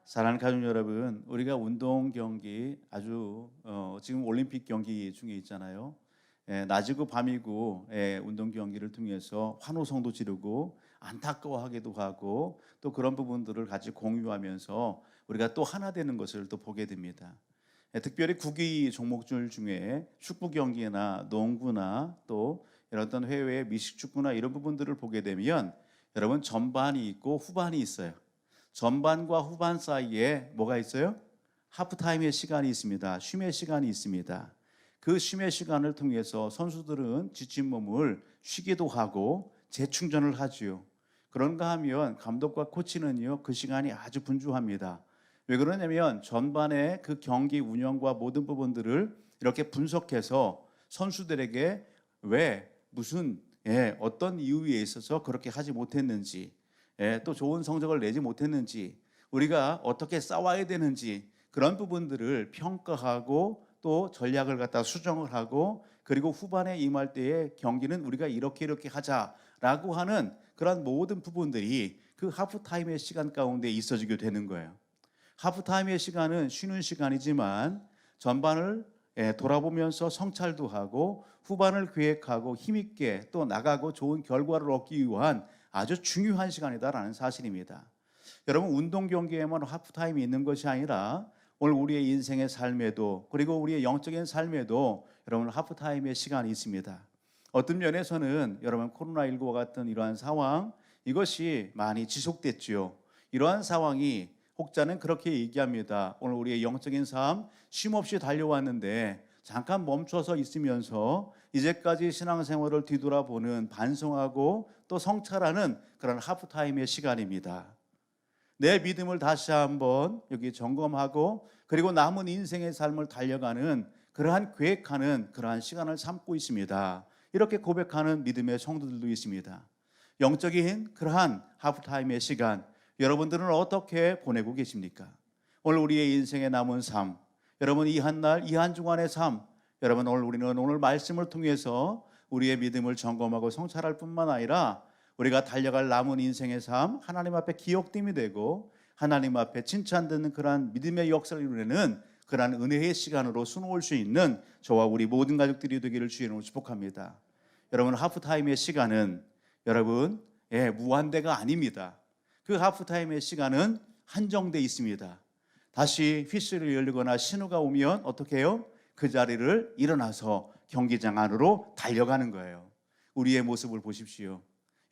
사랑하는 가족 여러분, 우리가 운동 경기 아주 지금 올림픽 경기 중에 있잖아요. 낮이고 밤이고 운동 경기를 통해서 환호성도 지르고 안타까워하기도 하고 또 그런 부분들을 같이 공유하면서 우리가 또 하나 되는 것을 또 보게 됩니다. 특별히 구기 종목들 중에 축구 경기나 농구나 또 이런 어떤 해외 미식축구나 이런 부분들을 보게 되면 여러분 전반이 있고 후반이 있어요. 전반과 후반 사이에 뭐가 있어요? 하프타임의 시간이 있습니다. 쉼의 시간이 있습니다. 그 쉼의 시간을 통해서 선수들은 지친 몸을 쉬기도 하고 재충전을 하지요. 그런가 하면 감독과 코치는요, 그 시간이 아주 분주합니다. 왜 그러냐면 전반의 그 경기 운영과 모든 부분들을 이렇게 분석해서 선수들에게 왜 무슨 어떤 이유에 있어서 그렇게 하지 못했는지, 또 좋은 성적을 내지 못했는지, 우리가 어떻게 싸워야 되는지 그런 부분들을 평가하고 또 전략을 갖다 수정을 하고, 그리고 후반에 임할 때의 경기는 우리가 이렇게 하자라고 하는 그런 모든 부분들이 그 하프타임의 시간 가운데 있어지게 되는 거예요. 하프타임의 시간은 쉬는 시간이지만 전반을 돌아보면서 성찰도 하고 후반을 계획하고 힘있게 또 나가고 좋은 결과를 얻기 위한 아주 중요한 시간이다라는 사실입니다. 여러분, 운동 경기에만 하프타임이 있는 것이 아니라 오늘 우리의 인생의 삶에도, 그리고 우리의 영적인 삶에도 여러분 하프타임의 시간이 있습니다. 어떤 면에서는 여러분 코로나19와 같은 이러한 상황, 이것이 많이 지속됐지요. 이러한 상황이 혹자는 그렇게 얘기합니다. 오늘 우리의 영적인 삶 쉼없이 달려왔는데 잠깐 멈춰서 있으면서 이제까지 신앙생활을 뒤돌아보는, 반성하고 또 성찰하는 그런 하프타임의 시간입니다. 내 믿음을 다시 한번 여기 점검하고 그리고 남은 인생의 삶을 달려가는 그러한 계획하는 그러한 시간을 삼고 있습니다. 이렇게 고백하는 믿음의 성도들도 있습니다. 영적인 그러한 하프타임의 시간, 여러분들은 어떻게 보내고 계십니까? 오늘 우리의 인생에 남은 삶, 여러분 이 한 날, 이 한 주간의 삶, 여러분 우리는 오늘 말씀을 통해서 우리의 믿음을 점검하고 성찰할 뿐만 아니라 우리가 달려갈 남은 인생의 삶, 하나님 앞에 기억됨이 되고 하나님 앞에 칭찬되는 그러한 믿음의 역사를 이루는 그러한 은혜의 시간으로 수놓을 수 있는 저와 우리 모든 가족들이 되기를 주의 이름으로 축복합니다. 여러분, 하프타임의 시간은 여러분 무한대가 아닙니다. 그 하프타임의 시간은 한정돼 있습니다. 다시 휘슬을 열리거나 신호가 오면 어떻게 해요? 그 자리를 일어나서 경기장 안으로 달려가는 거예요. 우리의 모습을 보십시오.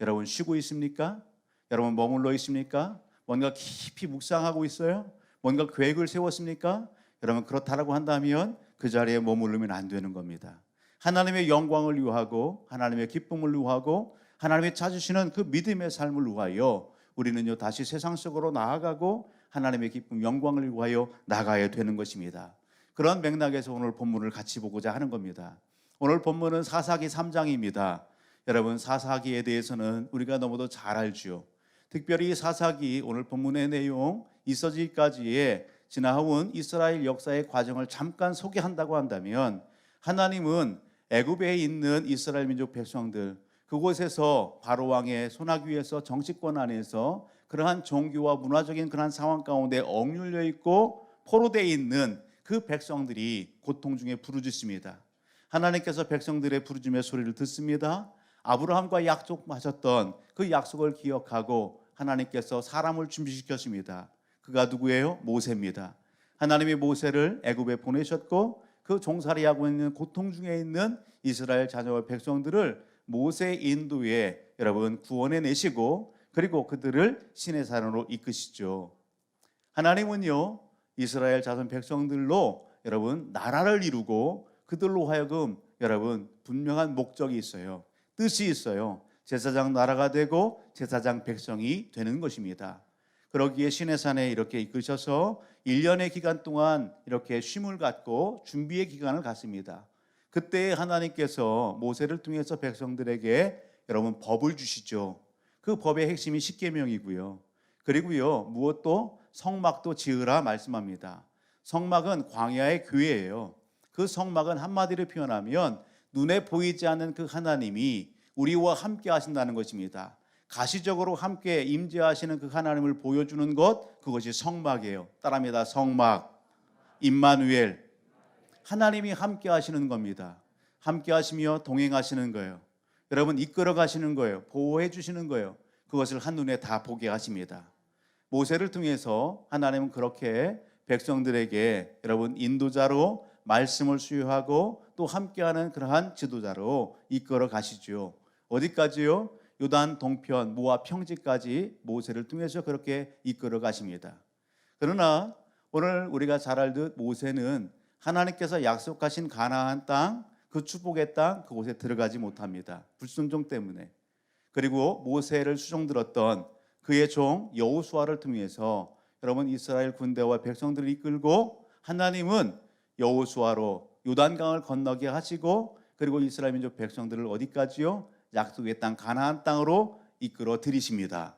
여러분 쉬고 있습니까? 여러분 머물러 있습니까? 뭔가 깊이 묵상하고 있어요? 뭔가 계획을 세웠습니까? 여러분 그렇다라고 한다면 그 자리에 머무르면 안 되는 겁니다. 하나님의 영광을 위하고 하나님의 기쁨을 위하고 하나님의 찾으시는 그 믿음의 삶을 위하여 우리는요 다시 세상 속으로 나아가고 하나님의 기쁨, 영광을 위하여 나가야 되는 것입니다. 그런 맥락에서 오늘 본문을 같이 보고자 하는 겁니다. 오늘 본문은 사사기 3장입니다. 여러분 사사기에 대해서는 우리가 너무도 잘 알죠. 특별히 사사기 오늘 본문의 내용 있어지기까지의 지나온 이스라엘 역사의 과정을 잠깐 소개한다고 한다면, 하나님은 애굽에 있는 이스라엘 민족 백성들, 그곳에서 바로 왕의 손아귀 위에서 정치권 안에서 그러한 종교와 문화적인 그러한 상황 가운데 억눌려 있고 포로되어 있는 그 백성들이 고통 중에 부르짖습니다. 하나님께서 백성들의 부르짖음의 소리를 듣습니다. 아브라함과 약속하셨던 그 약속을 기억하고 하나님께서 사람을 준비시켰습니다. 그가 누구예요? 모세입니다. 하나님이 모세를 애굽에 보내셨고 그 종살이하고 있는 고통 중에 있는 이스라엘 자녀와 백성들을 모세의 인도에 여러분 구원해 내시고 그리고 그들을 신의 산으로 이끄시죠. 하나님은요 이스라엘 자손 백성들로 여러분 나라를 이루고 그들로 하여금 여러분 분명한 목적이 있어요. 뜻이 있어요. 제사장 나라가 되고 제사장 백성이 되는 것입니다. 그러기에 신의 산에 이렇게 이끄셔서 1년의 기간 동안 이렇게 쉼을 갖고 준비의 기간을 갖습니다. 그때 하나님께서 모세를 통해서 백성들에게 여러분 법을 주시죠. 그 법의 핵심이 십계명이고요. 그리고요 무엇도 성막도 지으라 말씀합니다. 성막은 광야의 교회예요. 그 성막은 한마디로 표현하면 눈에 보이지 않는 그 하나님이 우리와 함께 하신다는 것입니다. 가시적으로 함께 임재하시는 그 하나님을 보여주는 것, 그것이 성막이에요. 따라합니다. 성막, 임마누엘. 하나님이 함께 하시는 겁니다. 함께 하시며 동행하시는 거예요. 여러분, 이끌어 가시는 거예요. 보호해 주시는 거예요. 그것을 한눈에 다 보게 하십니다. 모세를 통해서 하나님은 그렇게 백성들에게 여러분 인도자로 말씀을 수유하고 또 함께하는 그러한 지도자로 이끌어 가시죠. 어디까지요? 요단 동편 모압 평지까지 모세를 통해서 그렇게 이끌어 가십니다. 그러나 오늘 우리가 잘 알듯 모세는 하나님께서 약속하신 가나안 땅, 그 축복의 땅, 그곳에 들어가지 못합니다. 불순종 때문에. 그리고 모세를 수종들었던 그의 종 여호수아를 통해서 여러분 이스라엘 군대와 백성들을 이끌고 하나님은 여호수아로 요단강을 건너게 하시고 그리고 이스라엘 민족 백성들을 어디까지요? 약속의 땅 가나안 땅으로 이끌어 들이십니다.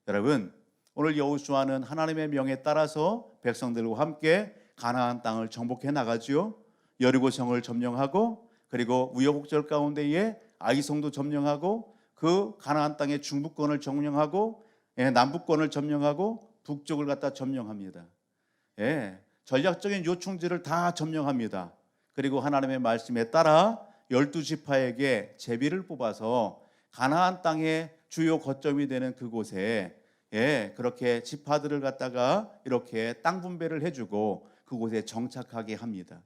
여러분, 오늘 여호수아는 하나님의 명에 따라서 백성들과 함께 가나안 땅을 정복해 나가지요. 여리고성을 점령하고 그리고 우여곡절 가운데에 아이성도 점령하고 그 가나안 땅의 중부권을 점령하고 남부권을 점령하고 북쪽을 갖다 점령합니다. 전략적인 요충지를 다 점령합니다. 그리고 하나님의 말씀에 따라 12지파에게 제비를 뽑아서 가나안 땅의 주요 거점이 되는 그곳에 그렇게 지파들을 갖다가 이렇게 땅 분배를 해주고 그곳에 정착하게 합니다.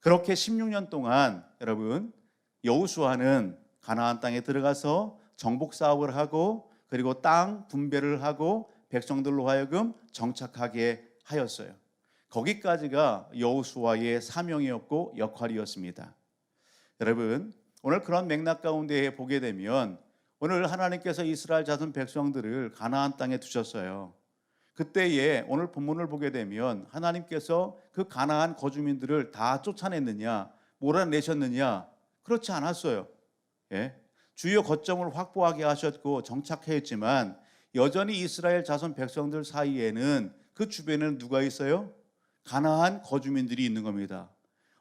그렇게 16년 동안 여러분 여호수아는 가나안 땅에 들어가서 정복 사업을 하고 그리고 땅 분배를 하고 백성들로 하여금 정착하게 하였어요. 거기까지가 여호수아의 사명이었고 역할이었습니다. 여러분, 오늘 그런 맥락 가운데 보게 되면 오늘 하나님께서 이스라엘 자손 백성들을 가나안 땅에 두셨어요. 그때에 오늘 본문을 보게 되면 하나님께서 그 가나안 거주민들을 다 쫓아냈느냐 몰아내셨느냐? 그렇지 않았어요. 주요 거점을 확보하게 하셨고 정착했지만 여전히 이스라엘 자손 백성들 사이에는 그 주변에는 누가 있어요? 가나안 거주민들이 있는 겁니다.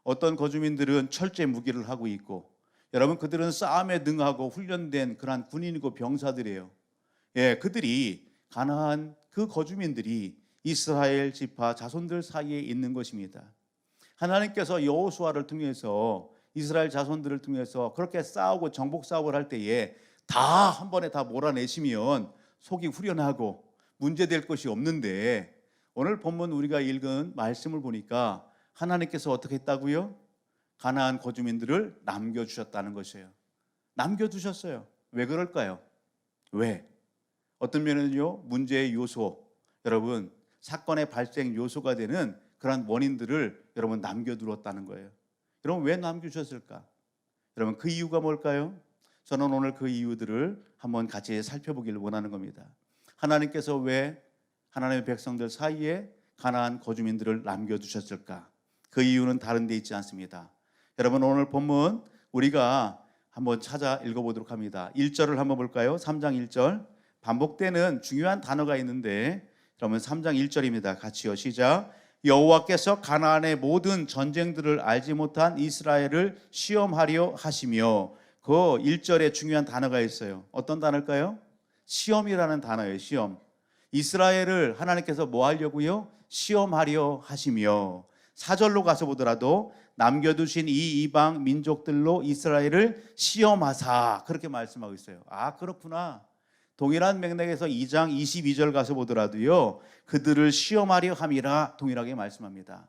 어떤 거주민들은 철제 무기를 하고 있고 여러분 그들은 싸움에 능하고 훈련된 그러한 군인이고 병사들이에요. 그들이 가나안 그 거주민들이 이스라엘 지파 자손들 사이에 있는 것입니다. 하나님께서 여호수아를 통해서 이스라엘 자손들을 통해서 그렇게 싸우고 정복 사업을 할 때에 다 한 번에 다 몰아내시면 속이 후련하고 문제될 것이 없는데 오늘 본문 우리가 읽은 말씀을 보니까 하나님께서 어떻게 했다고요? 가나안 거주민들을 남겨주셨다는 것이에요. 남겨두셨어요. 왜 그럴까요? 왜? 어떤 면은요 문제의 요소, 여러분 사건의 발생 요소가 되는 그런 원인들을 여러분 남겨두었다는 거예요. 여러분 왜 남겨주셨을까? 여러분 그 이유가 뭘까요? 저는 오늘 그 이유들을 한번 같이 살펴보기를 원하는 겁니다. 하나님께서 왜 하나님의 백성들 사이에 가나안 거주민들을 남겨두셨을까? 그 이유는 다른 데 있지 않습니다. 여러분 오늘 본문 우리가 한번 찾아 읽어보도록 합니다. 1절을 한번 볼까요? 3장 1절 반복되는 중요한 단어가 있는데 그러면 3장 1절입니다. 같이요. 시작. 여호와께서 가나안의 모든 전쟁들을 알지 못한 이스라엘을 시험하려 하시며 그 1절에 중요한 단어가 있어요. 어떤 단어일까요? 시험이라는 단어예요. 시험. 이스라엘을 하나님께서 뭐 하려고요? 시험하려 하시며 4절로 가서 보더라도 남겨두신 이 이방 민족들로 이스라엘을 시험하사 그렇게 말씀하고 있어요. 아 그렇구나. 동일한 맥락에서 2장 22절 가서 보더라도요 그들을 시험하려 함이라 동일하게 말씀합니다.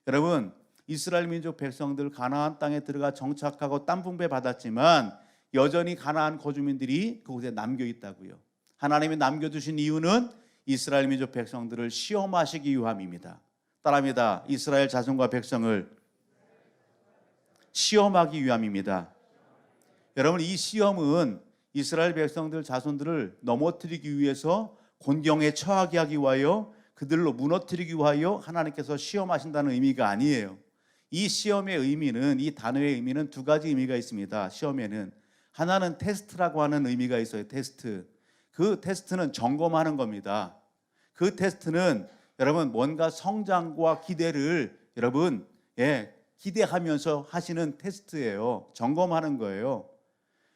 여러분 이스라엘 민족 백성들 가나안 땅에 들어가 정착하고 땅 분배 받았지만 여전히 가나안 거주민들이 그곳에 남겨 있다고요. 하나님이 남겨두신 이유는 이스라엘 민족 백성들을 시험하시기 위함입니다. 따라합니다. 이스라엘 자손과 백성을 시험하기 위함입니다. 여러분 이 시험은 이스라엘 백성들 자손들을 넘어뜨리기 위해서 곤경에 처하게 하기 위하여 그들로 무너뜨리기 위하여 하나님께서 시험하신다는 의미가 아니에요. 이 시험의 의미는 이 단어의 의미는 두 가지 의미가 있습니다. 시험에는 하나는 테스트라고 하는 의미가 있어요. 테스트. 그 테스트는 점검하는 겁니다. 그 테스트는 여러분 뭔가 성장과 기대를 여러분 기대하면서 하시는 테스트예요. 점검하는 거예요.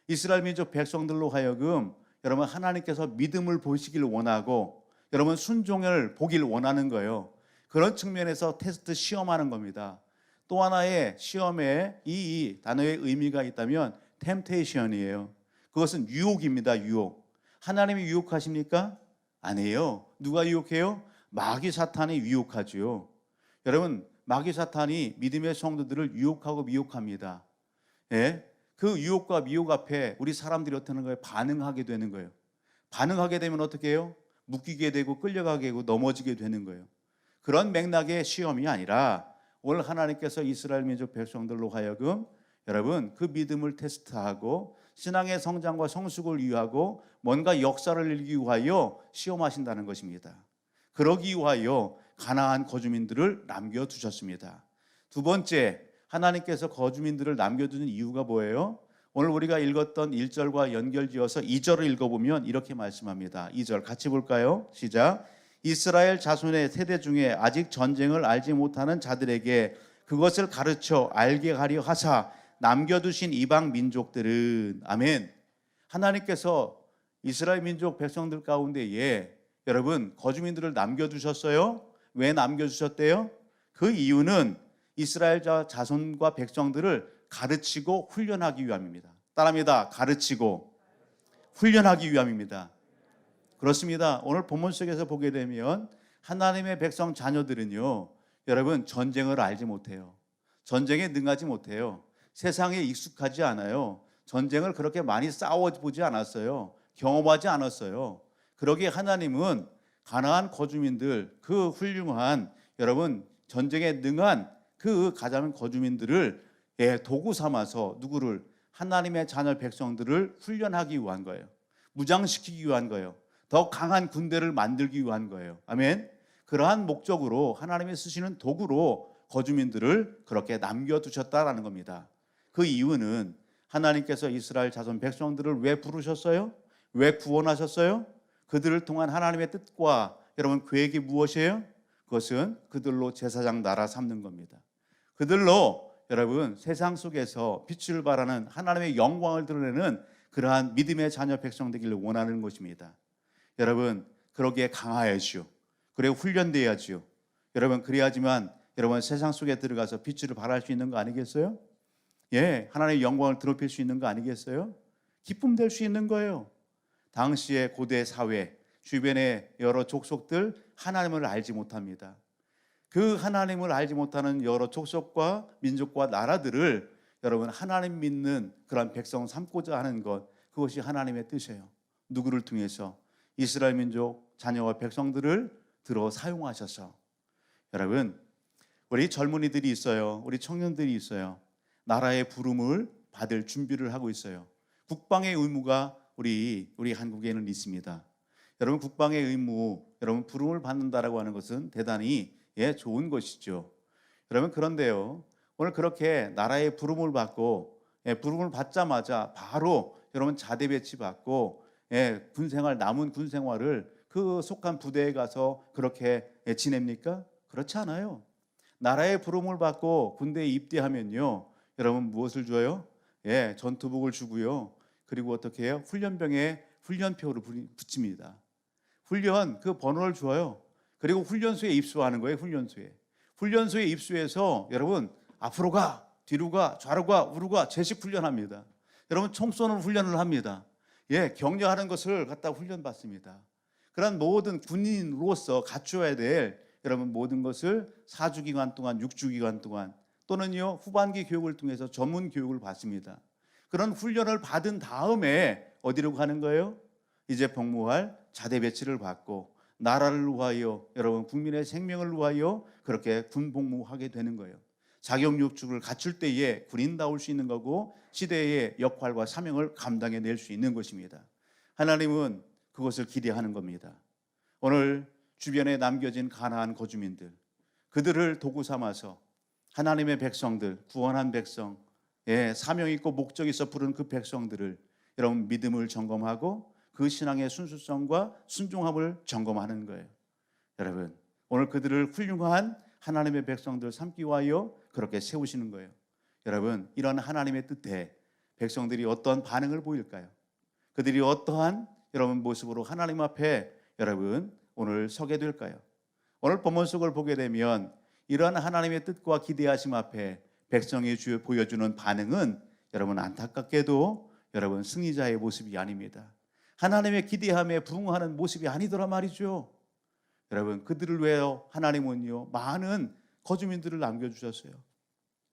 이스라엘 민족 백성들로 하여금 여러분 하나님께서 믿음을 보시길 원하고 여러분 순종을 보길 원하는 거예요. 그런 측면에서 테스트 시험하는 겁니다. 또 하나의 시험에 이 단어의 의미가 있다면 템테이션이에요. 그것은 유혹입니다. 유혹. 하나님이 유혹하십니까? 아니에요. 누가 유혹해요? 마귀 사탄이 유혹하죠. 여러분 마귀 사탄이 믿음의 성도들을 유혹하고 미혹합니다. 예? 그 유혹과 미혹 앞에 우리 사람들이 어떻게 하는 거예요? 반응하게 되는 거예요. 반응하게 되면 어떻게 해요? 묶이게 되고 끌려가게 되고 넘어지게 되는 거예요. 그런 맥락의 시험이 아니라 오늘 하나님께서 이스라엘 민족 백성들로 하여금 여러분 그 믿음을 테스트하고 신앙의 성장과 성숙을 위하고 뭔가 역사를 일기 위하여 시험하신다는 것입니다. 그러기 위하여 가나안 거주민들을 남겨두셨습니다. 두 번째, 하나님께서 거주민들을 남겨두는 이유가 뭐예요? 오늘 우리가 읽었던 1절과 연결지어서 2절을 읽어보면 이렇게 말씀합니다. 2절 같이 볼까요? 시작. 이스라엘 자손의 세대 중에 아직 전쟁을 알지 못하는 자들에게 그것을 가르쳐 알게 하려 하사 남겨두신 이방 민족들은 아멘. 하나님께서 이스라엘 민족 백성들 가운데에 여러분 거주민들을 남겨두셨어요. 왜 남겨주셨대요? 그 이유는 이스라엘 자손과 백성들을 가르치고 훈련하기 위함입니다. 따라합니다. 가르치고 훈련하기 위함입니다. 그렇습니다. 오늘 본문 속에서 보게 되면 하나님의 백성 자녀들은요, 여러분 전쟁을 알지 못해요. 전쟁에 능하지 못해요. 세상에 익숙하지 않아요. 전쟁을 그렇게 많이 싸워보지 않았어요. 경험하지 않았어요. 그러기에 하나님은 가나안 거주민들, 그 훌륭한 여러분 전쟁에 능한 그 가나안 거주민들을 도구 삼아서 누구를 하나님의 자녀 백성들을 훈련하기 위한 거예요. 무장시키기 위한 거예요. 더 강한 군대를 만들기 위한 거예요. 아멘. 그러한 목적으로 하나님이 쓰시는 도구로 거주민들을 그렇게 남겨두셨다라는 겁니다. 그 이유는 하나님께서 이스라엘 자손 백성들을 왜 부르셨어요? 왜 구원하셨어요? 그들을 통한 하나님의 뜻과 여러분 계획이 무엇이에요? 그것은 그들로 제사장 나라 삼는 겁니다. 그들로 여러분 세상 속에서 빛을 발하는 하나님의 영광을 드러내는 그러한 믿음의 자녀 백성 되기를 원하는 것입니다. 여러분 그러기에 강하야지요. 그리고 훈련돼야지요. 여러분 그래야지만 여러분 세상 속에 들어가서 빛을 발할 수 있는 거 아니겠어요? 예, 하나님의 영광을 드높일 수 있는 거 아니겠어요? 기쁨 될 수 있는 거예요. 당시의 고대 사회 주변의 여러 족속들 하나님을 알지 못합니다. 그 하나님을 알지 못하는 여러 족속과 민족과 나라들을 여러분 하나님 믿는 그런 백성 삼고자 하는 것, 그것이 하나님의 뜻이에요. 누구를 통해서? 이스라엘 민족 자녀와 백성들을 들어 사용하셔서. 여러분 우리 젊은이들이 있어요. 우리 청년들이 있어요. 나라의 부름을 받을 준비를 하고 있어요. 국방의 의무가 우리 한국에는 있습니다. 여러분 국방의 의무, 여러분 부름을 받는다라고 하는 것은 대단히 좋은 것이죠. 여러분 그런데요, 오늘 그렇게 나라의 부름을 받고 부름을 받자마자 바로 여러분 자대 배치 받고 군생활 남은 군생활을 그 속한 부대에 가서 그렇게 지냅니까? 그렇지 않아요. 나라의 부름을 받고 군대에 입대하면요, 여러분 무엇을 줘요? 전투복을 주고요. 그리고 어떻게 해요? 훈련병에 훈련표를 붙입니다. 훈련 그 번호를 줘요. 그리고 훈련소에 입소하는 거예요. 훈련소에 입소해서 여러분 앞으로 가, 뒤로 가, 좌로 가, 우로 가 제식 훈련합니다. 여러분 총 쏘는 훈련을 합니다. 격려하는 것을 갖다 훈련받습니다. 그런 모든 군인으로서 갖추어야 될 여러분 모든 것을 4주 기간 동안, 6주 기간 동안 또는요 후반기 교육을 통해서 전문 교육을 받습니다. 그런 훈련을 받은 다음에 어디로 가는 거예요? 이제 복무할 자대 배치를 받고 나라를 위하여 여러분 국민의 생명을 위하여 그렇게 군 복무하게 되는 거예요. 자격욕축을 갖출 때에 군인다울 수 있는 거고 시대의 역할과 사명을 감당해낼 수 있는 것입니다. 하나님은 그것을 기대하는 겁니다. 오늘 주변에 남겨진 가나안 거주민들, 그들을 도구 삼아서 하나님의 백성들, 구원한 백성, 사명 있고 목적 있어 부른 그 백성들을 여러분 믿음을 점검하고 그 신앙의 순수성과 순종함을 점검하는 거예요. 여러분 오늘 그들을 훌륭한 하나님의 백성들 삼기 위하여 그렇게 세우시는 거예요. 여러분 이런 하나님의 뜻에 백성들이 어떤 반응을 보일까요? 그들이 어떠한 여러분 모습으로 하나님 앞에 여러분 오늘 서게 될까요? 오늘 본문 속을 보게 되면 이러한 하나님의 뜻과 기대하심 앞에 백성이 보여주는 반응은 여러분 안타깝게도 여러분 승리자의 모습이 아닙니다. 하나님의 기대함에 부응하는 모습이 아니더라 말이죠. 여러분 그들을 위하여 하나님은요 많은 거주민들을 남겨주셨어요.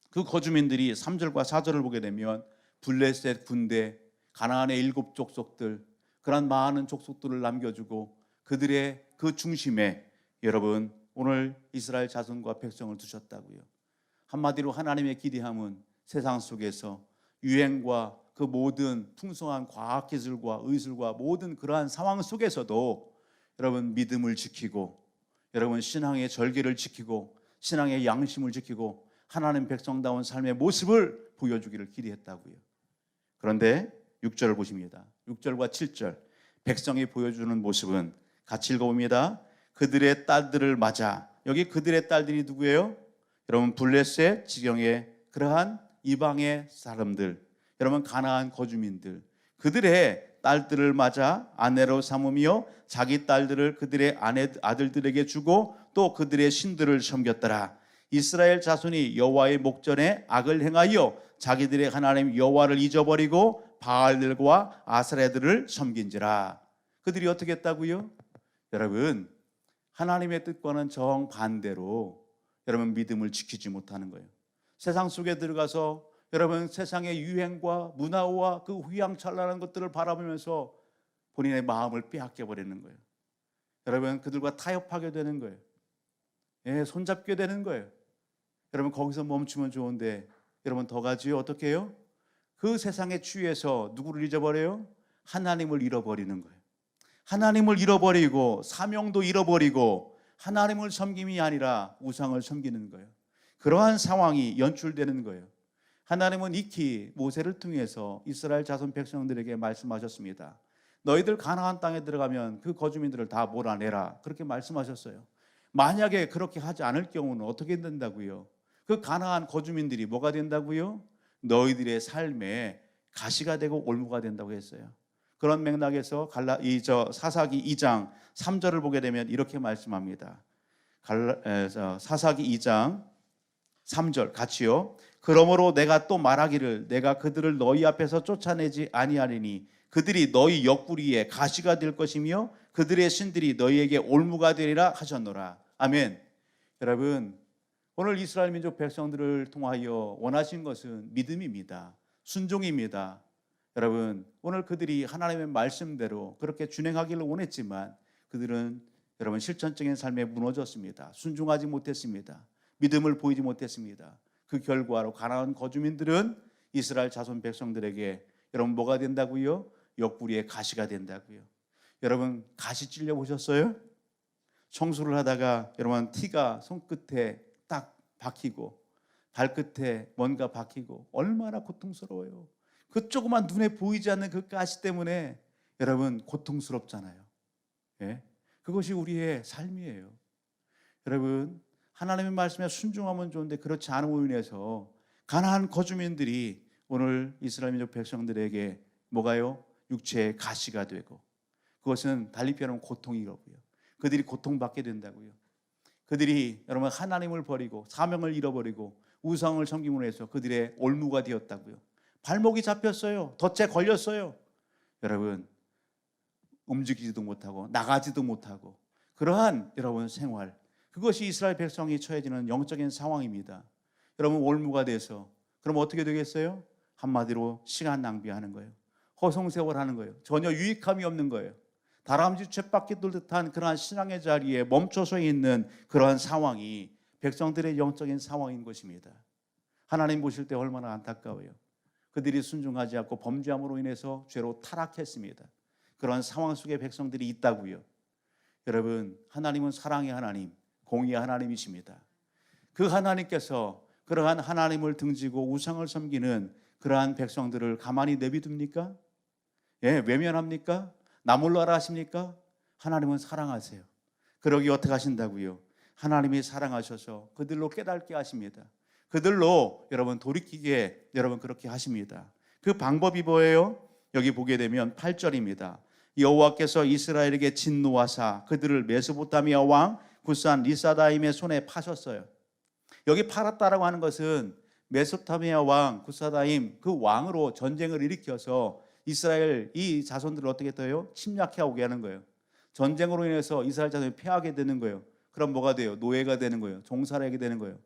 그 거주민들이 3절과 4절을 보게 되면 블레셋 군대, 가나안의 7 족속들, 그런 많은 족속들을 남겨주고 그들의 그 중심에 여러분 오늘 이스라엘 자손과 백성을 두셨다고요. 한마디로 하나님의 기대함은 세상 속에서 유행과 그 모든 풍성한 과학기술과 의술과 모든 그러한 상황 속에서도 여러분 믿음을 지키고 여러분 신앙의 절개를 지키고 신앙의 양심을 지키고 하나님 백성다운 삶의 모습을 보여주기를 기대했다고요. 그런데 6절을 보십니다. 6절과 7절 백성이 보여주는 모습은 같이 읽어봅니다. 그들의 딸들을 맞아. 여기 그들의 딸들이 누구예요? 여러분 블레셋 지경의 그러한 이방의 사람들, 여러분 가나안 거주민들, 그들의 딸들을 맞아 아내로 삼으며 자기 딸들을 그들의 아들들에게 주고 또 그들의 신들을 섬겼더라. 이스라엘 자손이 여호와의 목전에 악을 행하여 자기들의 하나님 여호와를 잊어버리고 바알들과 아세라들을 섬긴지라. 그들이 어떻게 했다고요? 여러분 하나님의 뜻과는 정반대로 여러분 믿음을 지키지 못하는 거예요. 세상 속에 들어가서 여러분 세상의 유행과 문화와 그 휘황찬란한 것들을 바라보면서 본인의 마음을 빼앗겨 버리는 거예요. 여러분 그들과 타협하게 되는 거예요. 예, 손잡게 되는 거예요. 여러분 거기서 멈추면 좋은데 여러분 더 가지요. 어떻게 해요? 그 세상에 취해서 누구를 잊어버려요? 하나님을 잃어버리는 거예요. 하나님을 잃어버리고 사명도 잃어버리고 하나님을 섬김이 아니라 우상을 섬기는 거예요. 그러한 상황이 연출되는 거예요. 하나님은 익히 모세를 통해서 이스라엘 자손 백성들에게 말씀하셨습니다. 너희들 가나안 땅에 들어가면 그 거주민들을 다 몰아내라. 그렇게 말씀하셨어요. 만약에 그렇게 하지 않을 경우는 어떻게 된다고요? 그 가나안 거주민들이 뭐가 된다고요? 너희들의 삶에 가시가 되고 올무가 된다고 했어요. 그런 맥락에서 사사기 2장 3절을 보게 되면 이렇게 말씀합니다. 사사기 2장 3절 같이요. 그러므로 내가 또 말하기를 내가 그들을 너희 앞에서 쫓아내지 아니하리니 그들이 너희 옆구리에 가시가 될 것이며 그들의 신들이 너희에게 올무가 되리라 하셨노라. 아멘. 여러분 오늘 이스라엘 민족 백성들을 통하여 원하신 것은 믿음입니다. 순종입니다. 여러분 오늘 그들이 하나님의 말씀대로 그렇게 준행하기를 원했지만 그들은 여러분 실천적인 삶에 무너졌습니다. 순종하지 못했습니다. 믿음을 보이지 못했습니다. 그 결과로 가나안 거주민들은 이스라엘 자손 백성들에게 여러분 뭐가 된다고요? 옆구리에 가시가 된다고요. 여러분 가시 찔려 보셨어요? 청소를 하다가 여러분 티가 손끝에 딱 박히고 발끝에 뭔가 박히고 얼마나 고통스러워요. 그 조그만 눈에 보이지 않는 그 가시 때문에 여러분 고통스럽잖아요. 예? 그것이 우리의 삶이에요. 여러분 하나님의 말씀에 순종하면 좋은데 그렇지 않음으로 인해서 가나안 거주민들이 오늘 이스라엘 민족 백성들에게 뭐가요? 육체의 가시가 되고 그것은 달리 표현하면 고통이라고요. 그들이 고통받게 된다고요. 그들이 여러분 하나님을 버리고 사명을 잃어버리고 우상을 섬김으로 해서 그들의 올무가 되었다고요. 발목이 잡혔어요. 덫에 걸렸어요. 여러분 움직이지도 못하고 나가지도 못하고 그러한 여러분 생활, 그것이 이스라엘 백성이 처해지는 영적인 상황입니다. 여러분 올무가 돼서 그럼 어떻게 되겠어요? 한마디로 시간 낭비하는 거예요. 허송세월하는 거예요. 전혀 유익함이 없는 거예요. 다람쥐 쳇바퀴 돌 듯한 그러한 신앙의 자리에 멈춰서 있는 그러한 상황이 백성들의 영적인 상황인 것입니다. 하나님 보실 때 얼마나 안타까워요. 그들이 순종하지 않고 범죄함으로 인해서 죄로 타락했습니다. 그러한 상황 속에 백성들이 있다고요. 여러분 하나님은 사랑의 하나님, 공의의 하나님이십니다. 그 하나님께서 그러한 하나님을 등지고 우상을 섬기는 그러한 백성들을 가만히 내비둡니까? 예, 외면합니까? 나 몰라라 하십니까? 하나님은 사랑하세요. 그러기 어떻게 하신다고요? 하나님이 사랑하셔서 그들로 깨닫게 하십니다. 그들로 여러분 돌이키게 여러분 그렇게 하십니다. 그 방법이 뭐예요? 여기 보게 되면 8절입니다. 여호와께서 이스라엘에게 진노하사 그들을 메소포타미아 왕 구산 리사다임의 손에 파셨어요. 여기 팔았다라고 하는 것은 메소포타미아 왕 구사다임 그 왕으로 전쟁을 일으켜서 이스라엘 이 자손들을 어떻게 해요? 침략해 오게 하는 거예요. 전쟁으로 인해서 이스라엘 자손이 패하게 되는 거예요. 그럼 뭐가 돼요? 노예가 되는 거예요. 종살이 하게 되는 거예요.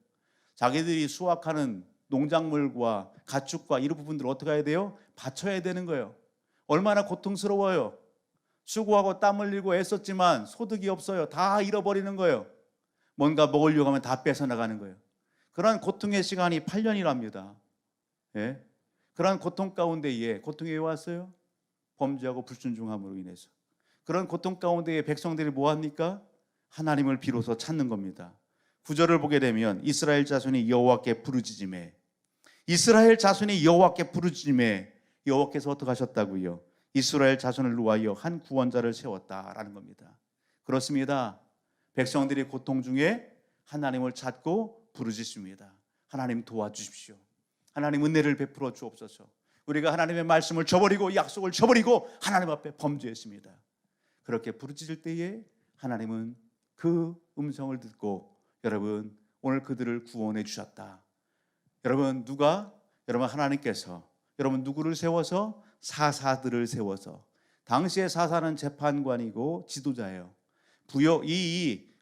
자기들이 수확하는 농작물과 가축과 이런 부분들을 어떻게 해야 돼요? 바쳐야 되는 거예요. 얼마나 고통스러워요. 수고하고 땀 흘리고 애썼지만 소득이 없어요. 다 잃어버리는 거예요. 뭔가 먹으려고 하면 다 뺏어나가는 거예요. 그런 고통의 시간이 8년이랍니다. 예? 그런 고통 가운데에 고통이 왜 왔어요? 범죄하고 불순종함으로 인해서. 그런 고통 가운데에 백성들이 뭐합니까? 하나님을 비로소 찾는 겁니다. 9절을 보게 되면 이스라엘 자손이 여호와께 부르짖음에, 이스라엘 자손이 여호와께 부르짖음에 여호와께서 어떻게 하셨다고요? 이스라엘 자손을 위하여 한 구원자를 세웠다라는 겁니다. 그렇습니다. 백성들이 고통 중에 하나님을 찾고 부르짖습니다. 하나님 도와주십시오. 하나님 은혜를 베풀어 주옵소서. 우리가 하나님의 말씀을 저버리고 약속을 저버리고 하나님 앞에 범죄했습니다. 그렇게 부르짖을 때에 하나님은 그 음성을 듣고 여러분 오늘 그들을 구원해 주셨다. 여러분 누가? 여러분 하나님께서 여러분 누구를 세워서? 사사들을 세워서. 당시의 사사는 재판관이고 지도자예요.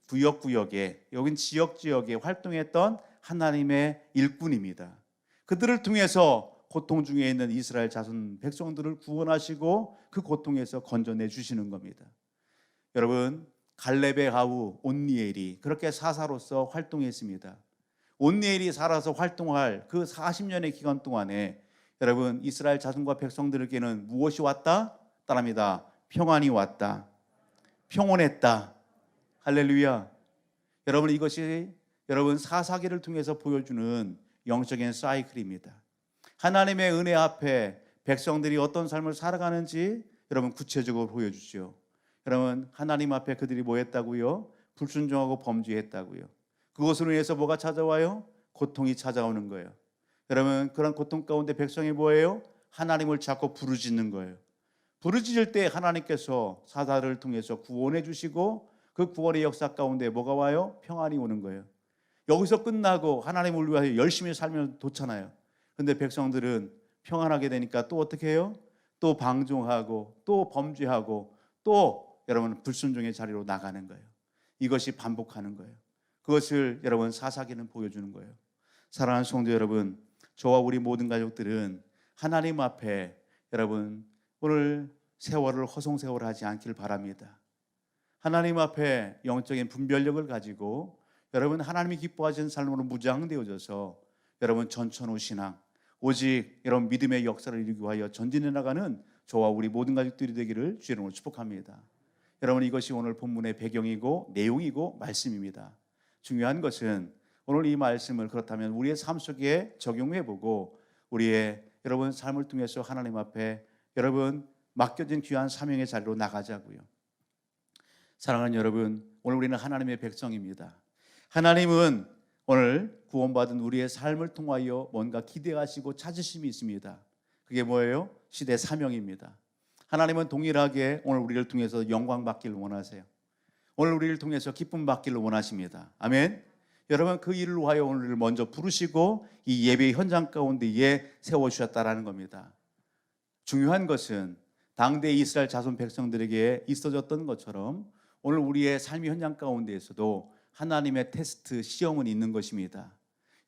구역구역에 여긴 지역지역에 활동했던 하나님의 일꾼입니다. 그들을 통해서 고통 중에 있는 이스라엘 자손 백성들을 구원하시고 그 고통에서 건져내 주시는 겁니다. 여러분 갈렙의 아우 온니엘이 그렇게 사사로서 활동했습니다. 온니엘이 살아서 활동할 그 40년의 기간 동안에 여러분 이스라엘 자손과 백성들에게는 무엇이 왔다? 따라합니다. 평안이 왔다. 평온했다. 할렐루야. 여러분 이것이 여러분 사사기를 통해서 보여주는 영적인 사이클입니다. 하나님의 은혜 앞에 백성들이 어떤 삶을 살아가는지 여러분 구체적으로 보여주죠. 여러분 하나님 앞에 그들이 뭐 했다고요? 불순종하고 범죄했다고요. 그것으로 인해서 뭐가 찾아와요? 고통이 찾아오는 거예요. 여러분 그런 고통 가운데 백성이 뭐예요? 하나님을 자꾸 부르짖는 거예요. 부르짖을 때 하나님께서 사사를 통해서 구원해 주시고 그 구원의 역사 가운데 뭐가 와요? 평안이 오는 거예요. 여기서 끝나고 하나님을 위하여 열심히 살면 좋잖아요. 근데 백성들은 평안하게 되니까 또 어떻게 해요? 또 방종하고 또 범죄하고 또 여러분 불순종의 자리로 나가는 거예요. 이것이 반복하는 거예요. 그것을 여러분 사사기는 보여주는 거예요. 사랑하는 성도 여러분, 저와 우리 모든 가족들은 하나님 앞에 여러분 오늘 세월을 허송세월하지 않길 바랍니다. 하나님 앞에 영적인 분별력을 가지고 여러분 하나님이 기뻐하시는 삶으로 무장되어져서 여러분 전천후 신앙 오직 여러분 믿음의 역사를 이루기 위하여 전진해 나가는 저와 우리 모든 가족들이 되기를 주의 이름으로 축복합니다. 여러분 이것이 오늘 본문의 배경이고 내용이고 말씀입니다. 중요한 것은 오늘 이 말씀을 그렇다면 우리의 삶 속에 적용해보고 우리의 여러분 삶을 통해서 하나님 앞에 여러분 맡겨진 귀한 사명의 자리로 나가자고요. 사랑하는 여러분, 오늘 우리는 하나님의 백성입니다. 하나님은 오늘 구원받은 우리의 삶을 통하여 뭔가 기대하시고 찾으심이 있습니다. 그게 뭐예요? 시대 사명입니다. 하나님은 동일하게 오늘 우리를 통해서 영광 받기를 원하세요. 오늘 우리를 통해서 기쁨 받기를 원하십니다. 아멘. 여러분 그 일을 위하여 오늘을 먼저 부르시고 이 예배 현장 가운데에 세워주셨다라는 겁니다. 중요한 것은 당대 이스라엘 자손 백성들에게 있어졌던 것처럼 오늘 우리의 삶의 현장 가운데에서도 하나님의 테스트 시험은 있는 것입니다.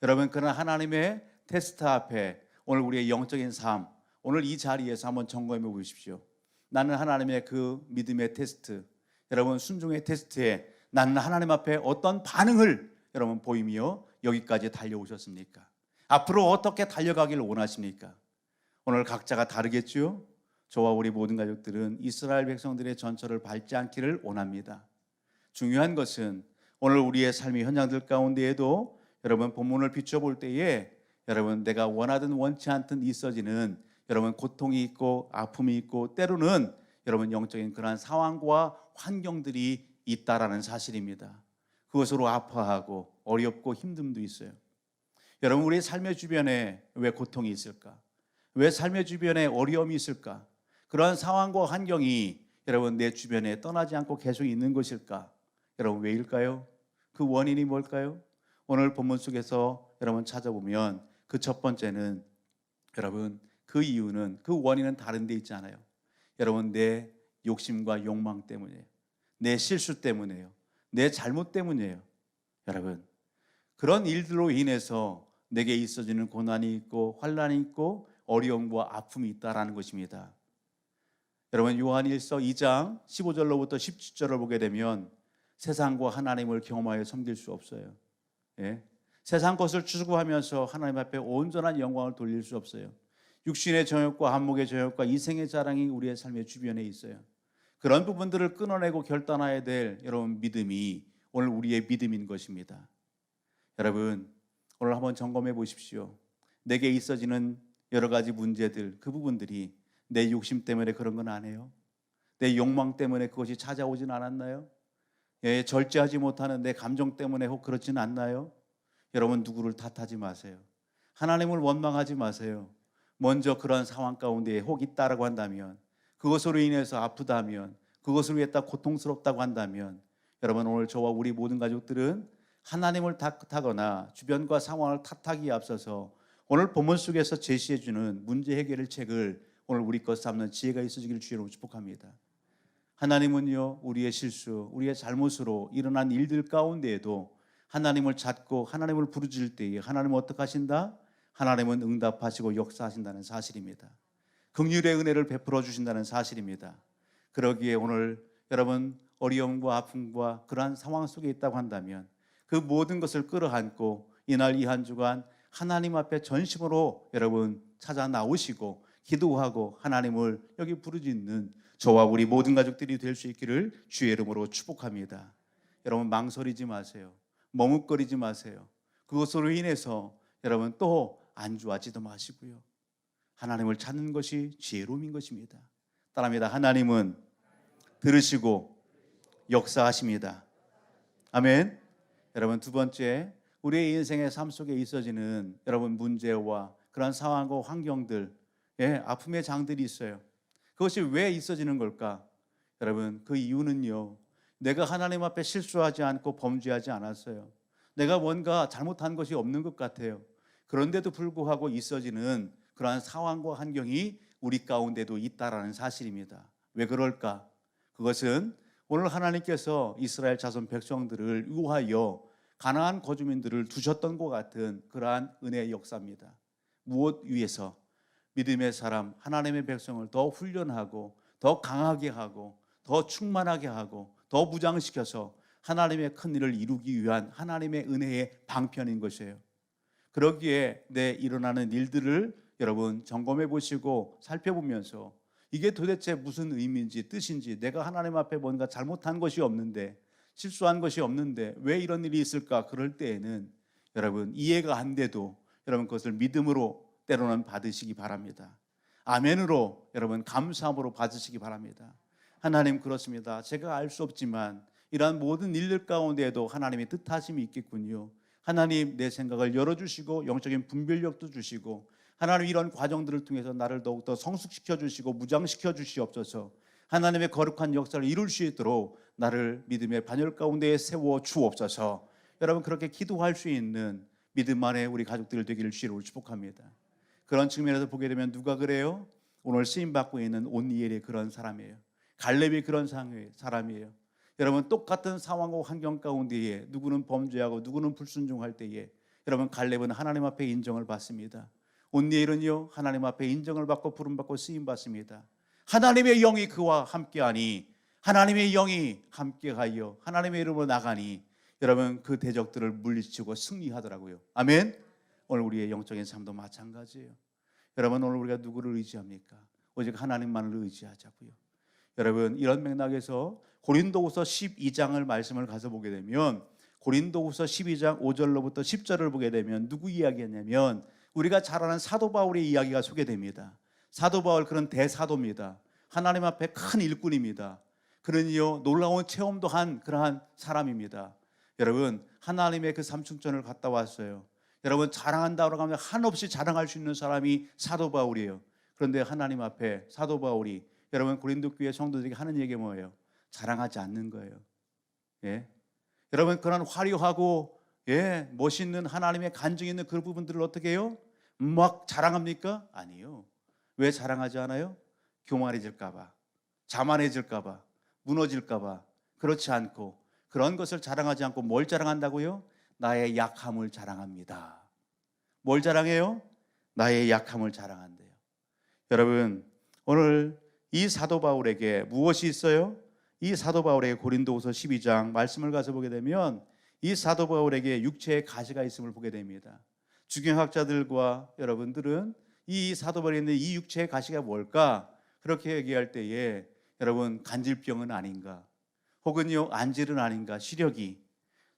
여러분 그러나 하나님의 테스트 앞에 오늘 우리의 영적인 삶 오늘 이 자리에서 한번 점검해 보십시오. 나는 하나님의 그 믿음의 테스트 여러분 순종의 테스트에 나는 하나님 앞에 어떤 반응을 여러분 보이며 여기까지 달려오셨습니까? 앞으로 어떻게 달려가기를 원하십니까? 오늘 각자가 다르겠죠? 저와 우리 모든 가족들은 이스라엘 백성들의 전철을 밟지 않기를 원합니다. 중요한 것은 오늘 우리의 삶의 현장들 가운데에도 여러분 본문을 비춰볼 때에 여러분 내가 원하든 원치 않든 있어지는 여러분 고통이 있고 아픔이 있고 때로는 여러분 영적인 그러한 상황과 환경들이 있다라는 사실입니다. 그것으로 아파하고 어렵고 힘듦도 있어요. 여러분 우리의 삶의 주변에 왜 고통이 있을까? 왜 삶의 주변에 어려움이 있을까? 그러한 상황과 환경이 여러분 내 주변에 떠나지 않고 계속 있는 것일까? 여러분 왜일까요? 그 원인이 뭘까요? 오늘 본문 속에서 여러분 찾아보면 그 첫 번째는 여러분 그 이유는 그 원인은 다른 데 있잖아요. 여러분 내 욕심과 욕망 때문이에요. 내 실수 때문이에요. 내 잘못 때문이에요. 여러분 그런 일들로 인해서 내게 있어지는 고난이 있고 환난이 있고 어려움과 아픔이 있다라는 것입니다. 여러분 요한일서 2장 15절로부터 17절을 보게 되면 세상과 하나님을 경험하여 섬길 수 없어요. 예? 세상 것을 추구하면서 하나님 앞에 온전한 영광을 돌릴 수 없어요. 육신의 정욕과 한목의 정욕과 이생의 자랑이 우리의 삶의 주변에 있어요. 그런 부분들을 끊어내고 결단해야 될 여러분 믿음이 오늘 우리의 믿음인 것입니다. 여러분 오늘 한번 점검해 보십시오. 내게 있어지는 여러 가지 문제들, 그 부분들이 내 욕심 때문에 그런 건 아니에요? 내 욕망 때문에 그것이 찾아오진 않았나요? 예, 절제하지 못하는 내 감정 때문에 혹 그렇지는 않나요? 여러분 누구를 탓하지 마세요. 하나님을 원망하지 마세요. 먼저 그런 상황 가운데 혹 있다라고 한다면, 그것으로 인해서 아프다면, 그것으로 인해 고통스럽다고 한다면, 여러분 오늘 저와 우리 모든 가족들은 하나님을 탓하거나 주변과 상황을 탓하기에 앞서서 오늘 본문 속에서 제시해 주는 문제 해결의 책을 오늘 우리 것 삼는 지혜가 있어지기를 주의로 축복합니다. 하나님은요 우리의 실수, 우리의 잘못으로 일어난 일들 가운데에도 하나님을 찾고 하나님을 부르짖을 때에 하나님은 어떻게 하신다? 하나님은 응답하시고 역사하신다는 사실입니다. 긍휼의 은혜를 베풀어 주신다는 사실입니다. 그러기에 오늘 여러분 어려움과 아픔과 그러한 상황 속에 있다고 한다면 그 모든 것을 끌어안고 이날 이 한 주간 하나님 앞에 전심으로 여러분 찾아 나오시고 기도하고 하나님을 여기 부르짖는 저와 우리 모든 가족들이 될 수 있기를 주의 이름으로 축복합니다. 여러분 망설이지 마세요. 머뭇거리지 마세요. 그것으로 인해서 여러분 또 안주하지도 마시고요. 하나님을 찾는 것이 지혜로움인 것입니다. 따라합니다. 하나님은 들으시고 역사하십니다. 아멘. 여러분 두 번째, 우리의 인생의 삶 속에 있어지는 여러분 문제와 그런 상황과 환경들, 아픔의 장들이 있어요. 그것이 왜 있어지는 걸까? 여러분 그 이유는요, 내가 하나님 앞에 실수하지 않고 범죄하지 않았어요. 내가 뭔가 잘못한 것이 없는 것 같아요. 그런데도 불구하고 있어지는 그러한 상황과 환경이 우리 가운데도 있다라는 사실입니다. 왜 그럴까? 그것은 오늘 하나님께서 이스라엘 자손 백성들을 위하여 가나안 거주민들을 두셨던 것 같은 그러한 은혜의 역사입니다. 무엇 위해서? 믿음의 사람, 하나님의 백성을 더 훈련하고 더 강하게 하고 더 충만하게 하고 더 무장시켜서 하나님의 큰 일을 이루기 위한 하나님의 은혜의 방편인 것이에요. 그러기에 내 일어나는 일들을 여러분 점검해 보시고 살펴보면서 이게 도대체 무슨 의미인지 뜻인지, 내가 하나님 앞에 뭔가 잘못한 것이 없는데, 실수한 것이 없는데 왜 이런 일이 있을까? 그럴 때에는 여러분 이해가 안 돼도 여러분 그것을 믿음으로 때로는 받으시기 바랍니다. 아멘으로 여러분 감사함으로 받으시기 바랍니다. 하나님 그렇습니다. 제가 알 수 없지만 이러한 모든 일들 가운데에도 하나님의 뜻하심이 있겠군요. 하나님 내 생각을 열어주시고 영적인 분별력도 주시고 하나님 이런 과정들을 통해서 나를 더욱더 성숙시켜 주시고 무장시켜 주시옵소서. 하나님의 거룩한 역사를 이룰 수 있도록 나를 믿음의 반열 가운데 세워 주옵소서. 여러분 그렇게 기도할 수 있는 믿음 안에 우리 가족들 되기를 주로 축복합니다. 그런 측면에서 보게 되면 누가 그래요? 오늘 쓰임받고 있는 온니엘이 그런 사람이에요. 갈렙이 그런 사람이에요. 여러분 똑같은 상황과 환경 가운데에 누구는 범죄하고 누구는 불순종할 때에 여러분 갈렙은 하나님 앞에 인정을 받습니다. 온니엘은요 하나님 앞에 인정을 받고 부름받고 쓰임받습니다. 하나님의 영이 그와 함께하니, 하나님의 영이 함께하여 하나님의 이름으로 나가니 여러분 그 대적들을 물리치고 승리하더라고요. 아멘. 오늘 우리의 영적인 삶도 마찬가지예요. 여러분 오늘 우리가 누구를 의지합니까? 오직 하나님만을 의지하자고요. 여러분 이런 맥락에서 고린도후서 12장을 말씀을 가서 보게 되면 고린도후서 12장 5절로부터 10절을 보게 되면 누구 이야기였냐면 우리가 잘 아는 사도 바울의 이야기가 소개됩니다. 사도 바울 그런 대사도입니다. 하나님 앞에 큰 일꾼입니다. 그러니요 놀라운 체험도 한 그러한 사람입니다. 여러분 하나님의 그 삼층전을 갔다 왔어요. 여러분 자랑한다고 하면 한없이 자랑할 수 있는 사람이 사도 바울이에요. 그런데 하나님 앞에 사도 바울이 여러분 고린도 교회 성도들에게 하는 얘기가 뭐예요? 자랑하지 않는 거예요. 예? 여러분 그런 화려하고 멋있는 하나님의 간증이 있는 그 부분들을 어떻게 해요? 막 자랑합니까? 아니요. 왜 자랑하지 않아요? 교만해질까 봐, 자만해질까 봐, 무너질까 봐. 그렇지 않고 그런 것을 자랑하지 않고 뭘 자랑한다고요? 나의 약함을 자랑합니다. 뭘 자랑해요? 나의 약함을 자랑한대요. 여러분 오늘 이 사도 바울에게 무엇이 있어요? 이 사도 바울에게 고린도후서 12장 말씀을 가서 보게 되면 이 사도 바울에게 육체의 가시가 있음을 보게 됩니다. 주경학자들과 여러분들은 이 사도 바울에 있는 이 육체의 가시가 뭘까? 그렇게 얘기할 때에 여러분 간질병은 아닌가? 혹은요 안질은 아닌가? 시력이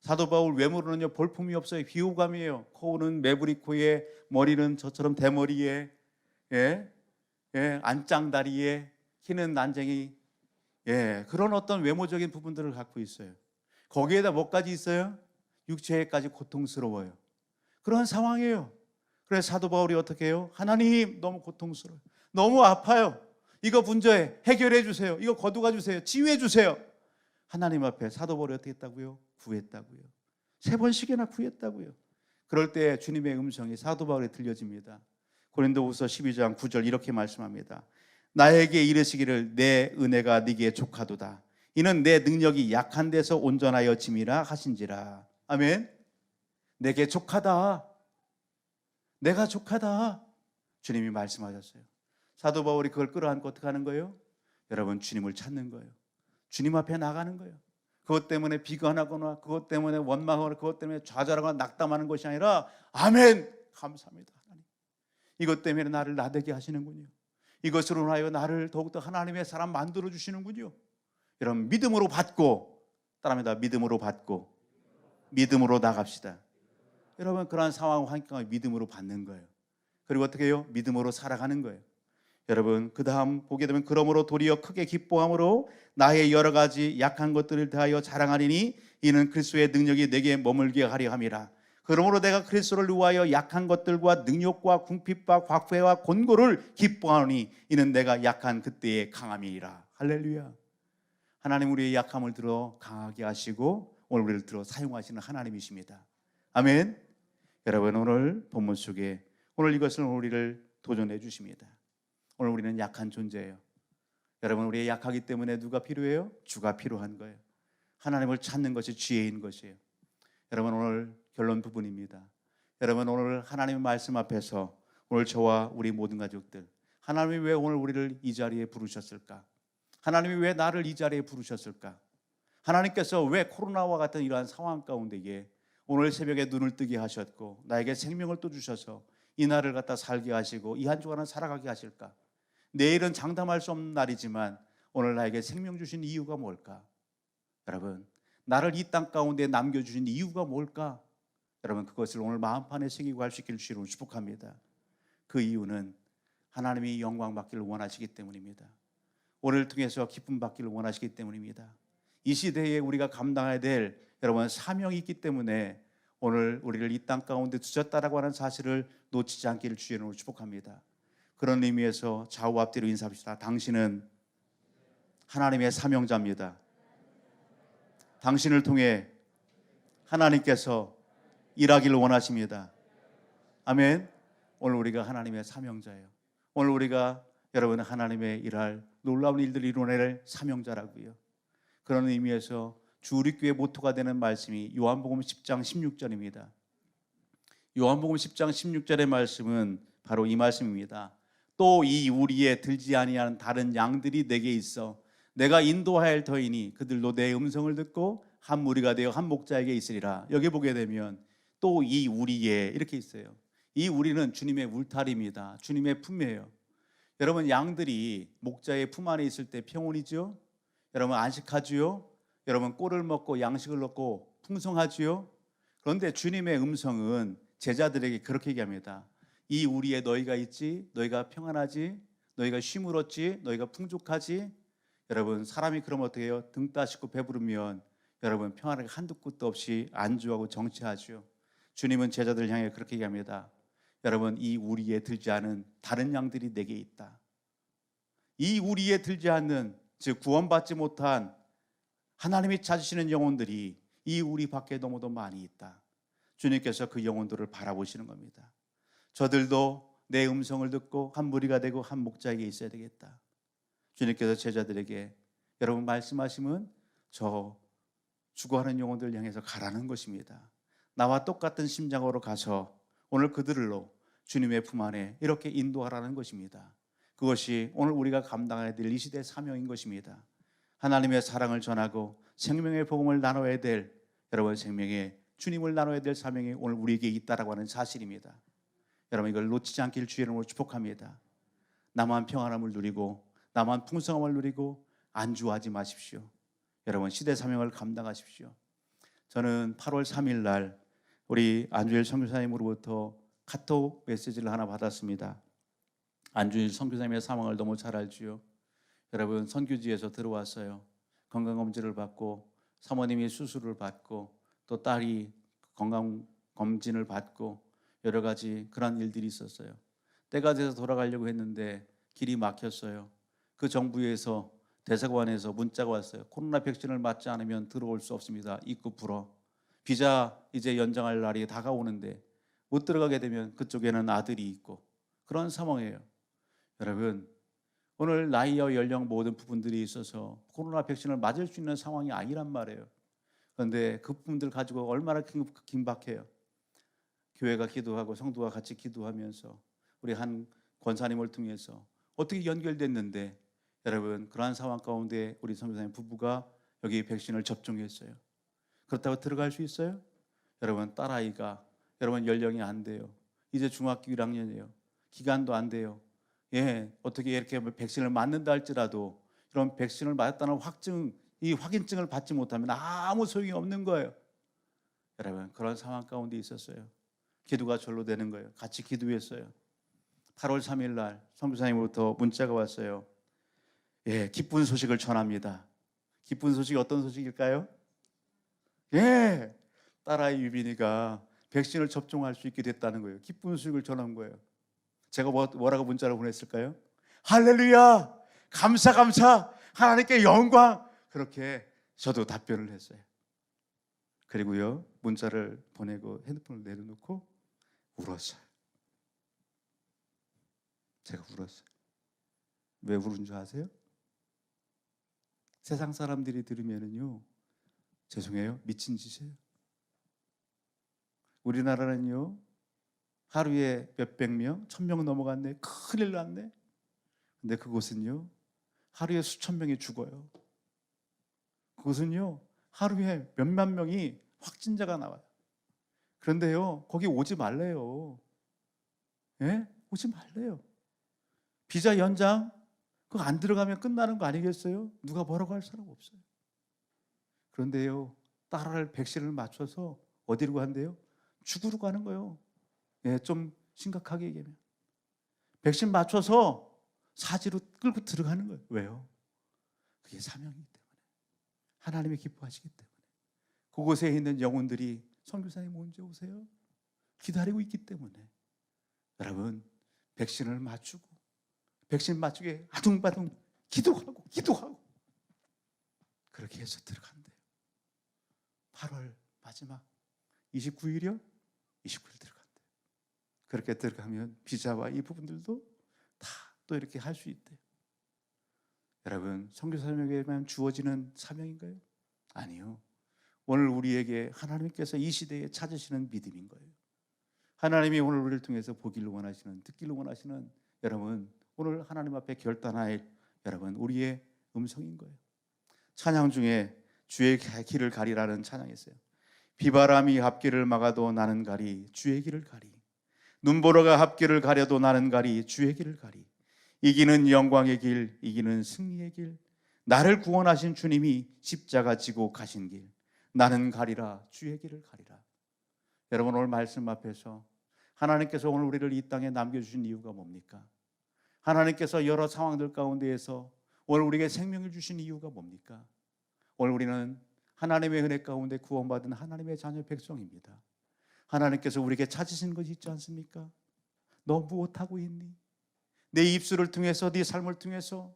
사도 바울 외모로는요 볼품이 없어요. 비호감이에요. 코는 매부리 코에, 머리는 저처럼 대머리에, 안짱다리에, 키는 난쟁이, 그런 어떤 외모적인 부분들을 갖고 있어요. 거기에다 뭐까지 있어요? 육체까지 고통스러워요. 그런 상황이에요. 그래서 사도 바울이 어떻게 해요? 하나님 너무 고통스러워요. 너무 아파요. 이거 문제 해결해 주세요. 이거 거두가 주세요. 치유해 주세요. 하나님 앞에 사도 바울이 어떻게 했다고요? 구했다고요. 3번씩이나 구했다고요. 그럴 때 주님의 음성이 사도 바울에 들려집니다. 고린도후서 12장 9절 이렇게 말씀합니다. 나에게 이르시기를 내 은혜가 네게 족하도다. 이는 내 능력이 약한 데서 온전하여 짐이라 하신지라. 아멘. 내게 족하다. 내가 족하다. 주님이 말씀하셨어요. 사도 바울이 그걸 끌어안고 어떻게 하는 거예요? 여러분 주님을 찾는 거예요. 주님 앞에 나가는 거예요. 그것 때문에 비관하거나 그것 때문에 원망하거나 그것 때문에 좌절하거나 낙담하는 것이 아니라 아멘 감사합니다 하나님. 이것 때문에 나를 나되게 하시는군요. 이것으로 인하여 나를 더욱더 하나님의 사람 만들어 주시는군요. 여러분 믿음으로 받고 따라합니다. 믿음으로 받고 믿음으로 나갑시다. 여러분 그러한 상황 환경을 믿음으로 받는 거예요. 그리고 어떻게 해요? 믿음으로 살아가는 거예요. 여러분 그 다음 보게 되면 그러므로 도리어 크게 기뻐함으로 나의 여러 가지 약한 것들을 대하여 자랑하리니 이는 그리스도의 능력이 내게 머물게 하려 함이라. 그러므로 내가 그리스도를 위하여 약한 것들과 능력과 궁핍과 과부와 곤고를 기뻐하노니 이는 내가 약한 그때의 강함이니라. 할렐루야. 하나님 우리의 약함을 들어 강하게 하시고 오늘 우리를 들어 사용하시는 하나님이십니다. 아멘. 여러분 오늘 본문 속에 오늘 이것을 우리를 도전해 주십니다. 오늘 우리는 약한 존재예요. 여러분 우리의 약하기 때문에 누가 필요해요? 주가 필요한 거예요. 하나님을 찾는 것이 지혜인 것이에요. 여러분 오늘 결론 부분입니다. 여러분 오늘 하나님의 말씀 앞에서 오늘 저와 우리 모든 가족들 하나님이 왜 오늘 우리를 이 자리에 부르셨을까? 하나님이 왜 나를 이 자리에 부르셨을까? 하나님께서 왜 코로나와 같은 이러한 상황 가운데에 오늘 새벽에 눈을 뜨게 하셨고 나에게 생명을 또 주셔서 이 날을 갖다 살게 하시고 이 한 주간은 살아가게 하실까? 내일은 장담할 수 없는 날이지만 오늘 나에게 생명 주신 이유가 뭘까? 여러분 나를 이 땅 가운데 남겨주신 이유가 뭘까? 여러분 그것을 오늘 마음판에 새기고 할 수 있기를 주로 축복합니다. 그 이유는 하나님이 영광 받기를 원하시기 때문입니다. 오늘 통해서 기쁨 받기를 원하시기 때문입니다. 이 시대에 우리가 감당해야 될 여러분 사명이 있기 때문에 오늘 우리를 이 땅 가운데 두셨다라고 하는 사실을 놓치지 않기를 주의 이름으로 축복합니다. 그런 의미에서 좌우 앞뒤로 인사합시다. 당신은 하나님의 사명자입니다. 당신을 통해 하나님께서 일하기를 원하십니다. 아멘. 오늘 우리가 하나님의 사명자예요. 오늘 우리가 여러분 하나님의 일할 놀라운 일들을 이루어낼 사명자라고요. 그런 의미에서 주 우리 교회 모토가 되는 말씀이 요한복음 10장 16절입니다. 요한복음 10장 16절의 말씀은 바로 이 말씀입니다. 또 이 우리에 들지 아니하는 다른 양들이 내게 있어 내가 인도하여 할 터이니 그들도 내 음성을 듣고 한 무리가 되어 한 목자에게 있으리라. 여기 보게 되면 또 이 우리에 이렇게 있어요. 이 우리는 주님의 울타리입니다. 주님의 품이에요. 여러분 양들이 목자의 품 안에 있을 때 평온이죠. 여러분 안식하지요. 여러분 꼴을 먹고 양식을 먹고 풍성하지요. 그런데 주님의 음성은 제자들에게 그렇게 얘기합니다. 이 우리에 너희가 있지, 너희가 평안하지, 너희가 쉼을 얻지, 너희가 풍족하지. 여러분 사람이 그러면 어떻게 해요? 등 따시고 배부르면 여러분 평안하게 한두 끝도 없이 안주하고 정치하죠. 주님은 제자들을 향해 그렇게 얘기합니다. 여러분 이 우리에 들지 않은 다른 양들이 내게 있다. 이 우리에 들지 않는, 즉 구원받지 못한 하나님이 찾으시는 영혼들이 이 우리 밖에 너무도 많이 있다. 주님께서 그 영혼들을 바라보시는 겁니다. 저들도 내 음성을 듣고 한 무리가 되고 한 목자에게 있어야 되겠다. 주님께서 제자들에게 여러분 말씀하시면 저 죽어가는 영혼들을 향해서 가라는 것입니다. 나와 똑같은 심장으로 가서 오늘 그들로 주님의 품 안에 이렇게 인도하라는 것입니다. 그것이 오늘 우리가 감당해야 될 이 시대의 사명인 것입니다. 하나님의 사랑을 전하고 생명의 복음을 나눠야 될, 여러분 생명의 주님을 나눠야 될 사명이 오늘 우리에게 있다라고 하는 사실입니다. 여러분 이걸 놓치지 않길 주의 이름으로 축복합니다. 나만 평안함을 누리고 나만 풍성함을 누리고 안주하지 마십시오. 여러분 시대 사명을 감당하십시오. 저는 8월 3일 날 우리 안주일 선교사님으로부터 카톡 메시지를 하나 받았습니다. 안주일 선교사님의 상황을 너무 잘 알지요. 여러분 선교지에서 들어왔어요. 건강검진을 받고 사모님이 수술을 받고 또 딸이 건강검진을 받고 여러 가지 그런 일들이 있었어요. 때가 돼서 돌아가려고 했는데 길이 막혔어요. 그 정부에서 대사관에서 문자가 왔어요. 코로나 백신을 맞지 않으면 들어올 수 없습니다. 입국 불허. 비자 이제 연장할 날이 다가오는데 못 들어가게 되면 그쪽에는 아들이 있고 그런 상황이에요. 여러분 오늘 나이와 연령 모든 부분들이 있어서 코로나 백신을 맞을 수 있는 상황이 아니란 말이에요. 그런데 그 부분들 가지고 얼마나 긴박해요. 교회가 기도하고 성도가 같이 기도하면서 우리 한 권사님을 통해서 어떻게 연결됐는데 여러분 그러한 상황 가운데 우리 선교사님 부부가 여기 백신을 접종했어요. 그렇다고 들어갈 수 있어요? 여러분 딸아이가 여러분 연령이 안 돼요. 이제 중학교 1학년이에요. 기간도 안 돼요. 예, 어떻게 이렇게 백신을 맞는다 할지라도 이런 백신을 맞았다는 확증, 이 확인증을 받지 못하면 아무 소용이 없는 거예요. 여러분 그런 상황 가운데 있었어요. 기도가 절로 되는 거예요. 같이 기도했어요. 8월 3일 날 선교사님으로부터 문자가 왔어요. 예, 기쁜 소식을 전합니다. 기쁜 소식이 어떤 소식일까요? 예, 딸아이 유빈이가 백신을 접종할 수 있게 됐다는 거예요. 기쁜 소식을 전한 거예요. 제가 뭐라고 문자를 보냈을까요? 할렐루야! 감사 감사! 하나님께 영광! 그렇게 저도 답변을 했어요. 그리고요 문자를 보내고 핸드폰을 내려놓고 울었어요. 제가 울었어요. 왜 울은 줄 아세요? 세상 사람들이 들으면은요 죄송해요 미친 짓이에요. 우리나라는요 하루에 몇백 명, 1000명 넘어갔네. 큰일 났네. 근데 그곳은요 하루에 수천 명이 죽어요. 그곳은요 하루에 몇만 명이 확진자가 나와요. 그런데요 거기 오지 말래요. 예? 오지 말래요. 비자 연장 그거 안 들어가면 끝나는 거 아니겠어요? 누가 뭐라고 할 사람 없어요. 그런데요 딸을 백신을 맞춰서 어디로 간대요? 죽으러 가는 거예요. 예, 좀 심각하게 얘기하면 백신 맞춰서 사지로 끌고 들어가는 거예요. 왜요? 그게 사명이기 때문에 하나님이 기뻐하시기 때문에 그곳에 있는 영혼들이 선교사님 언제 오세요? 기다리고 있기 때문에 여러분 백신을 맞추고 백신 맞추게 아둥바둥 기도하고 그렇게 해서 들어간대요. 8월 마지막 29일이요? 29일 들어간대요. 그렇게 들어가면 비자와 이 부분들도 다 또 이렇게 할 수 있대요. 여러분 선교 사명에만 주어지는 사명인가요? 아니요. 오늘 우리에게 하나님께서 이 시대에 찾으시는 믿음인 거예요. 하나님이 오늘 우리를 통해서 보기를 원하시는, 듣기를 원하시는 여러분 오늘 하나님 앞에 결단할 여러분 우리의 음성인 거예요. 찬양 중에 주의 길을 가리라는 찬양이 있어요. 비바람이 앞길을 막아도 나는 가리 주의 길을 가리 눈보라가 앞길을 가려도 나는 가리 주의 길을 가리 이기는 영광의 길 이기는 승리의 길 나를 구원하신 주님이 십자가 지고 가신 길 나는 가리라 주의 길을 가리라. 여러분 오늘 말씀 앞에서 하나님께서 오늘 우리를 이 땅에 남겨주신 이유가 뭡니까? 하나님께서 여러 상황들 가운데에서 오늘 우리에게 생명을 주신 이유가 뭡니까? 오늘 우리는 하나님의 은혜 가운데 구원받은 하나님의 자녀 백성입니다. 하나님께서 우리에게 찾으신 것이 있지 않습니까? 너 무엇하고 있니? 내 입술을 통해서 네 삶을 통해서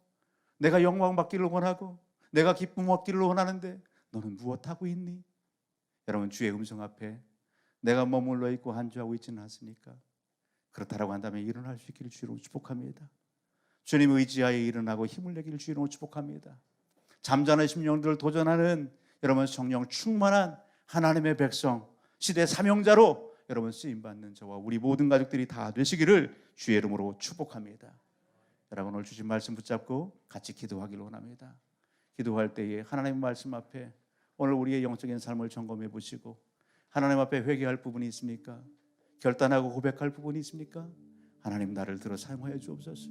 내가 영광 받기를 원하고 내가 기쁨 얻기를 원하는데 너는 무엇하고 있니? 여러분, 주의 음성 앞에 내가 머물러 있고 안주하고 있지는 않습니까? 그렇다라고 한다면 일어날 수 있기를 주로 축복합니다. 주님 의지하여 일어나고 힘을 내기를 주로 축복합니다. 잠자는 심령들을 도전하는 여러분 성령 충만한 하나님의 백성, 시대 사명자로 여러분 쓰임받는 저와 우리 모든 가족들이 다 되시기를 주의 이름으로 축복합니다. 여러분, 오늘 주신 말씀 붙잡고 같이 기도하기를 원합니다. 기도할 때에 하나님의 말씀 앞에 오늘 우리의 영적인 삶을 점검해 보시고 하나님 앞에 회개할 부분이 있습니까? 결단하고 고백할 부분이 있습니까? 하나님, 나를 들어 사용하여 주옵소서.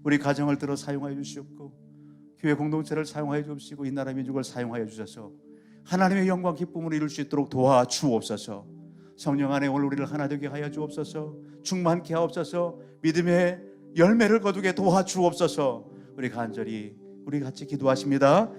우리 가정을 들어 사용하여 주시옵고 교회 공동체를 사용하여 주옵시고 이 나라 민족을 사용하여 주셔서 하나님의 영광 기쁨을 이룰 수 있도록 도와주옵소서. 성령 안에 오늘 우리를 하나 되게 하여 주옵소서. 충만케 하옵소서. 믿음의 열매를 거두게 도와주옵소서. 우리 간절히 우리 같이 기도하십니다.